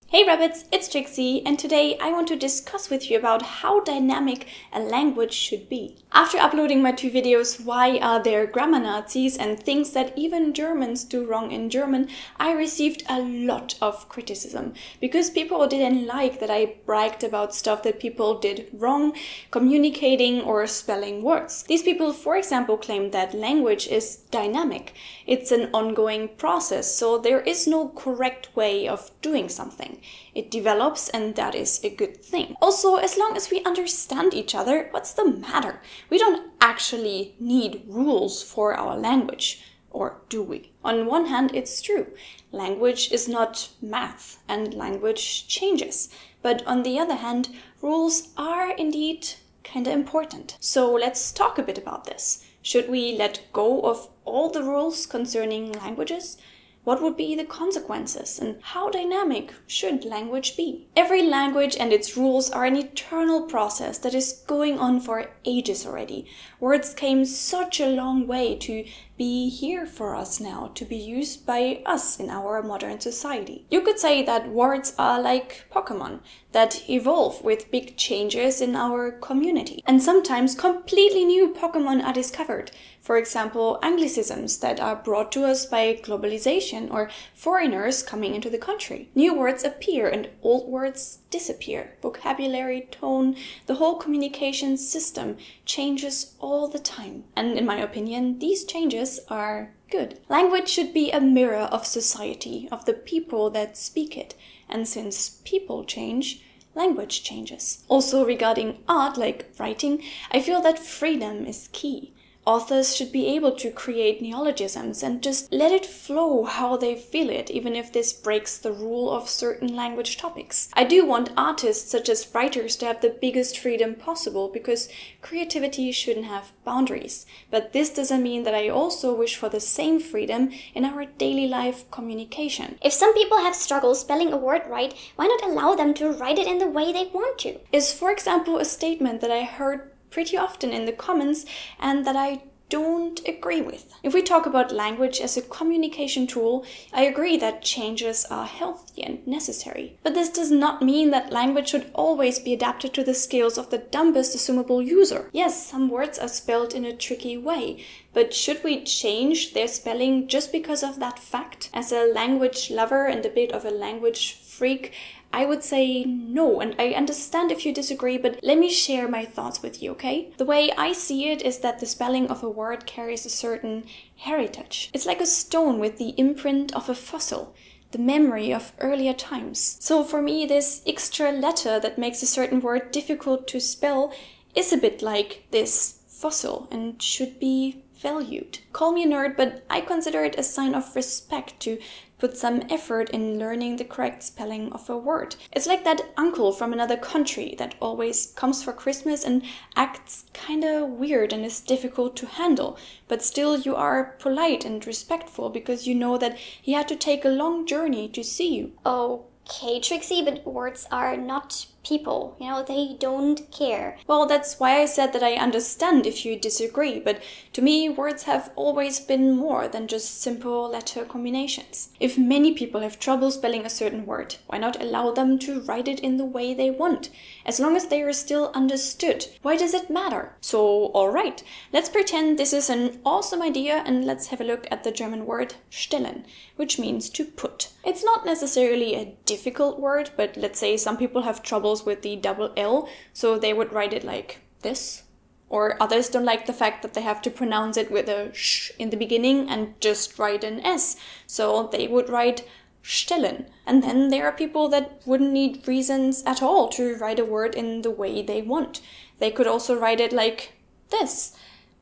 Hey rabbits, it's Trixie, and today I want to discuss with you about how dynamic a language should be. After uploading my 2 videos, Why Are There Grammar Nazis and Things That Even Germans Do Wrong in German, I received a lot of criticism because people didn't like that I bragged about stuff that people did wrong, communicating or spelling words. These people, for example, claimed that language is dynamic. It's an ongoing process, so there is no correct way of doing something. It develops, and that is a good thing. Also, as long as we understand each other, what's the matter? We don't actually need rules for our language, or do we? On one hand, it's true. Language is not math, and language changes. But on the other hand, rules are indeed kinda important. So let's talk a bit about this. Should we let go of all the rules concerning languages? What would be the consequences, and how dynamic should language be? Every language and its rules are an eternal process that is going on for ages already. Words came such a long way to be here for us now, to be used by us in our modern society. You could say that words are like Pokemon, that evolve with big changes in our community. And sometimes completely new Pokemon are discovered. For example, Anglicisms that are brought to us by globalization or foreigners coming into the country. New words appear and old words disappear. Vocabulary, tone, the whole communication system changes all the time. And in my opinion, these changes are good. Language should be a mirror of society, of the people that speak it. And since people change, language changes. Also regarding art, like writing, I feel that freedom is key. Authors should be able to create neologisms and just let it flow how they feel it, even if this breaks the rule of certain language topics. I do want artists such as writers to have the biggest freedom possible because creativity shouldn't have boundaries. But this doesn't mean that I also wish for the same freedom in our daily life communication. If some people have struggles spelling a word right, why not allow them to write it in the way they want to? Is, for example, a statement that I heard pretty often in the comments and that I don't agree with. If we talk about language as a communication tool, I agree that changes are healthy and necessary. But this does not mean that language should always be adapted to the skills of the dumbest assumable user. Yes, some words are spelled in a tricky way, but should we change their spelling just because of that fact? As a language lover and a bit of a language freak, I would say no, and I understand if you disagree, but let me share my thoughts with you, okay? The way I see it is that the spelling of a word carries a certain heritage. It's like a stone with the imprint of a fossil, the memory of earlier times. So for me, this extra letter that makes a certain word difficult to spell is a bit like this fossil and should be valued. Call me a nerd, but I consider it a sign of respect to put some effort in learning the correct spelling of a word. It's like that uncle from another country that always comes for Christmas and acts kinda weird and is difficult to handle, but still you are polite and respectful because you know that he had to take a long journey to see you. Okay, Trixie, but words are not people, they don't care. Well, that's why I said that I understand if you disagree, but to me, words have always been more than just simple letter combinations. If many people have trouble spelling a certain word, why not allow them to write it in the way they want? As long as they are still understood, why does it matter? So, alright, let's pretend this is an awesome idea and let's have a look at the German word stellen, which means to put. It's not necessarily a difficult word, but let's say some people have troubles with the double L, so they would write it like this. Or others don't like the fact that they have to pronounce it with a sh in the beginning and just write an S, so they would write stellen. And then there are people that wouldn't need reasons at all to write a word in the way they want. They could also write it like this,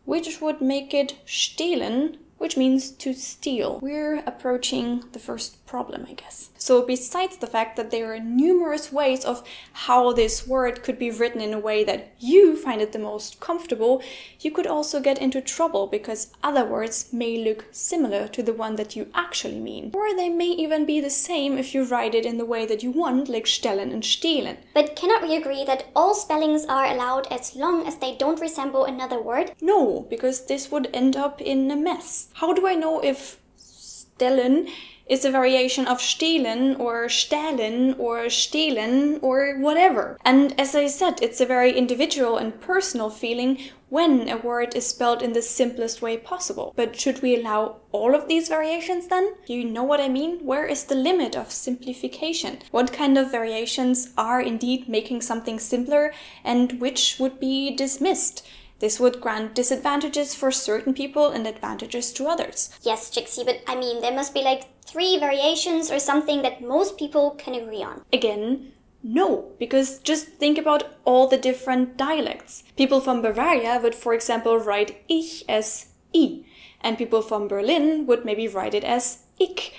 which would make it stehlen which means to steal. We're approaching the first problem, I guess. So besides the fact that there are numerous ways of how this word could be written in a way that you find it the most comfortable, you could also get into trouble because other words may look similar to the one that you actually mean. Or they may even be the same if you write it in the way that you want, like stellen and stehlen. But cannot we agree that all spellings are allowed as long as they don't resemble another word? No, because this would end up in a mess. How do I know if stellen is a variation of stehlen or stehlen or stehlen or whatever? And as I said, it's a very individual and personal feeling when a word is spelled in the simplest way possible. But should we allow all of these variations then? Do you know what I mean? Where is the limit of simplification? What kind of variations are indeed making something simpler and which would be dismissed? This would grant disadvantages for certain people and advantages to others. Yes, Trixie, but I mean, there must be like 3 variations or something that most people can agree on. Again, no, because just think about all the different dialects. People from Bavaria would, for example, write ich as I, and people from Berlin would maybe write it as ich.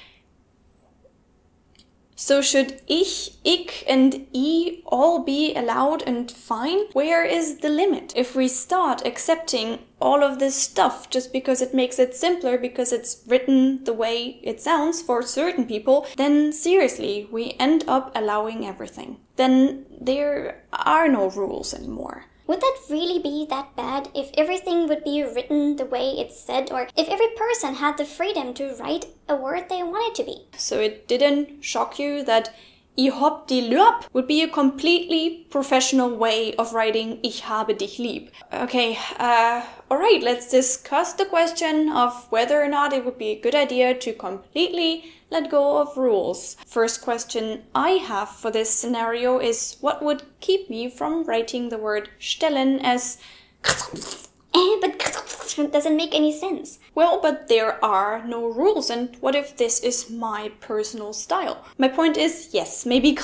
So should ich, and I all be allowed and fine? Where is the limit? If we start accepting all of this stuff just because it makes it simpler, because it's written the way it sounds for certain people, then seriously, we end up allowing everything. Then there are no rules anymore. Would that really be that bad if everything would be written the way it's said, or if every person had the freedom to write a word they wanted to be? So it didn't shock you that Ich hab die lieb would be a completely professional way of writing Ich habe dich lieb. Okay, alright, let's discuss the question of whether or not it would be a good idea to completely let go of rules. First question I have for this scenario is what would keep me from writing the word stellen as But doesn't make any sense. Well, but there are no rules, and what if this is my personal style? My point is, yes, maybe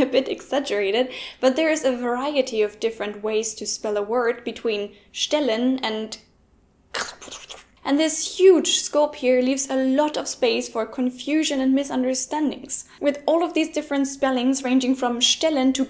a bit exaggerated, but there is a variety of different ways to spell a word between stellen and this huge scope here leaves a lot of space for confusion and misunderstandings. With all of these different spellings ranging from stellen to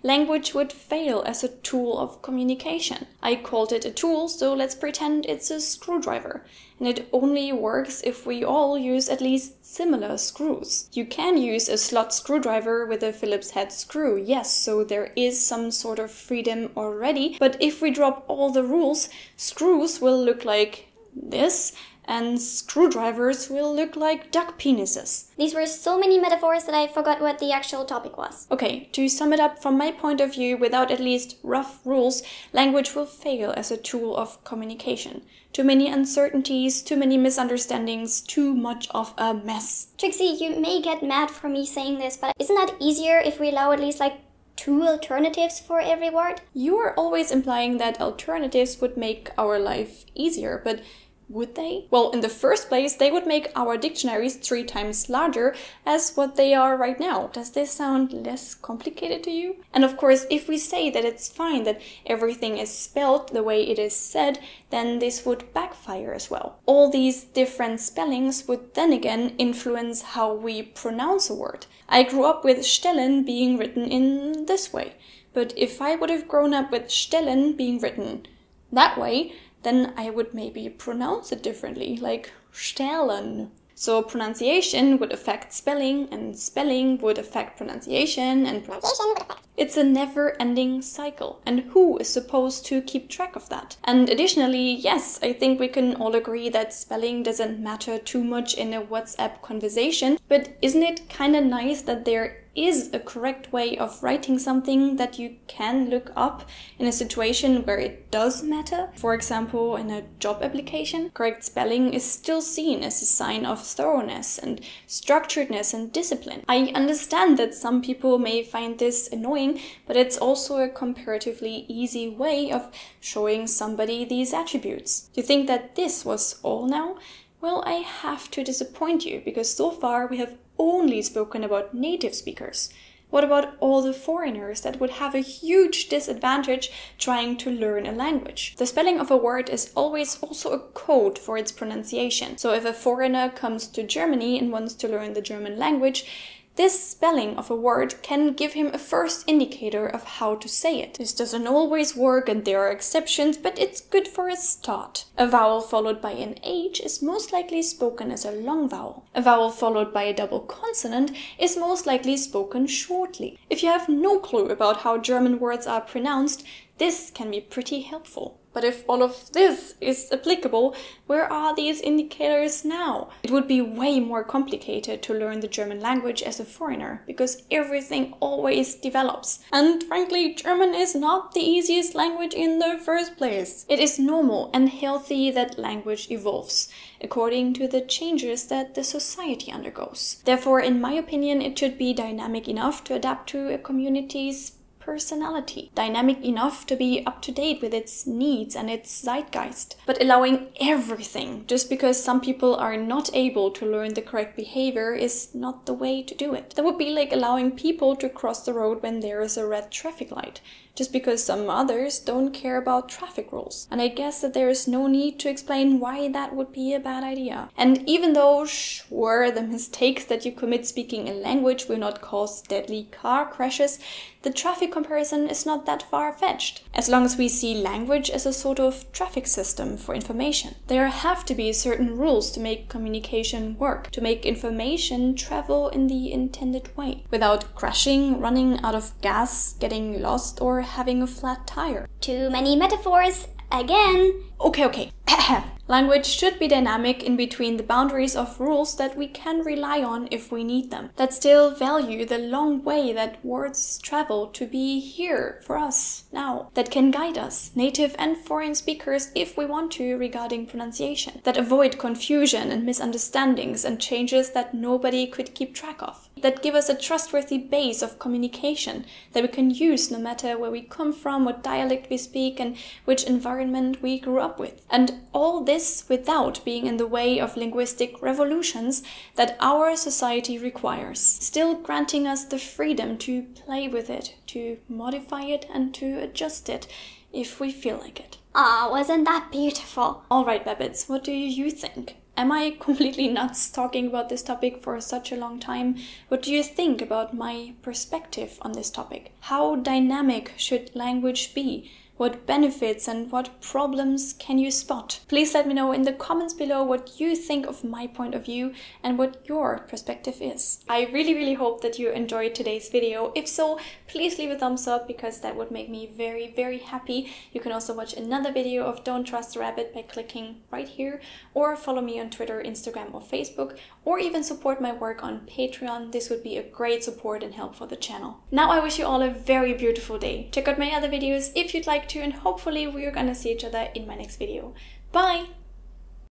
language would fail as a tool of communication. I called it a tool, so let's pretend it's a screwdriver. And it only works if we all use at least similar screws. You can use a slot screwdriver with a Phillips head screw, yes, so there is some sort of freedom already. But if we drop all the rules, screws will look like this, and screwdrivers will look like duck penises. These were so many metaphors that I forgot what the actual topic was. Okay, to sum it up, from my point of view, without at least rough rules, language will fail as a tool of communication. Too many uncertainties, too many misunderstandings, too much of a mess. Trixie, you may get mad for me saying this, but isn't that easier if we allow at least like 2 alternatives for every word? You are always implying that alternatives would make our life easier, but would they? Well, in the first place, they would make our dictionaries 3 times larger as what they are right now. Does this sound less complicated to you? And of course, if we say that it's fine that everything is spelled the way it is said, then this would backfire as well. All these different spellings would then again influence how we pronounce a word. I grew up with stellen being written in this way. But if I would have grown up with stellen being written that way, then I would maybe pronounce it differently, like stellen. So pronunciation would affect spelling, and spelling would affect pronunciation, and pronunciation would affect... It's a never-ending cycle, and who is supposed to keep track of that? And additionally, yes, I think we can all agree that spelling doesn't matter too much in a WhatsApp conversation, but isn't it kind of nice that there is a correct way of writing something that you can look up in a situation where it does matter? For example, in a job application, correct spelling is still seen as a sign of thoroughness and structuredness and discipline. I understand that some people may find this annoying, but it's also a comparatively easy way of showing somebody these attributes. Do you think that this was all now? Well, I have to disappoint you, because so far we have only spoken about native speakers. What about all the foreigners that would have a huge disadvantage trying to learn a language? The spelling of a word is always also a code for its pronunciation. So if a foreigner comes to Germany and wants to learn the German language, this spelling of a word can give him a first indicator of how to say it. This doesn't always work and there are exceptions, but it's good for a start. A vowel followed by an H is most likely spoken as a long vowel. A vowel followed by a double consonant is most likely spoken shortly. If you have no clue about how German words are pronounced, this can be pretty helpful. But if all of this is applicable, where are these indicators now? It would be way more complicated to learn the German language as a foreigner, because everything always develops. And frankly, German is not the easiest language in the first place. It is normal and healthy that language evolves, according to the changes that the society undergoes. Therefore, in my opinion, it should be dynamic enough to adapt to a community's personality, dynamic enough to be up to date with its needs and its zeitgeist, but allowing everything just because some people are not able to learn the correct behavior is not the way to do it. That would be like allowing people to cross the road when there is a red traffic light, just because some others don't care about traffic rules. And I guess that there is no need to explain why that would be a bad idea. And even though, sure, the mistakes that you commit speaking a language will not cause deadly car crashes, the traffic comparison is not that far-fetched. As long as we see language as a sort of traffic system for information, there have to be certain rules to make communication work, to make information travel in the intended way, without crashing, running out of gas, getting lost, or having a flat tire. Too many metaphors again. Okay. Language should be dynamic in between the boundaries of rules that we can rely on if we need them, that still value the long way that words travel to be here for us now, that can guide us, native and foreign speakers, if we want to, regarding pronunciation, that avoid confusion and misunderstandings and changes that nobody could keep track of, that give us a trustworthy base of communication that we can use no matter where we come from, what dialect we speak, and which environment we grew up with. And all this without being in the way of linguistic revolutions that our society requires, still granting us the freedom to play with it, to modify it, and to adjust it if we feel like it. Wasn't that beautiful? Alright, Babbits, what do you think? Am I completely nuts talking about this topic for such a long time? What do you think about my perspective on this topic? How dynamic should language be? What benefits and what problems can you spot? Please let me know in the comments below what you think of my point of view and what your perspective is. I really hope that you enjoyed today's video. If so, please leave a thumbs up because that would make me very happy. You can also watch another video of Don't Trust the Rabbit by clicking right here, or follow me on Twitter, Instagram or Facebook, or even support my work on Patreon. This would be a great support and help for the channel. Now I wish you all a very beautiful day. Check out my other videos if you'd like to, and hopefully we're gonna see each other in my next video. Bye!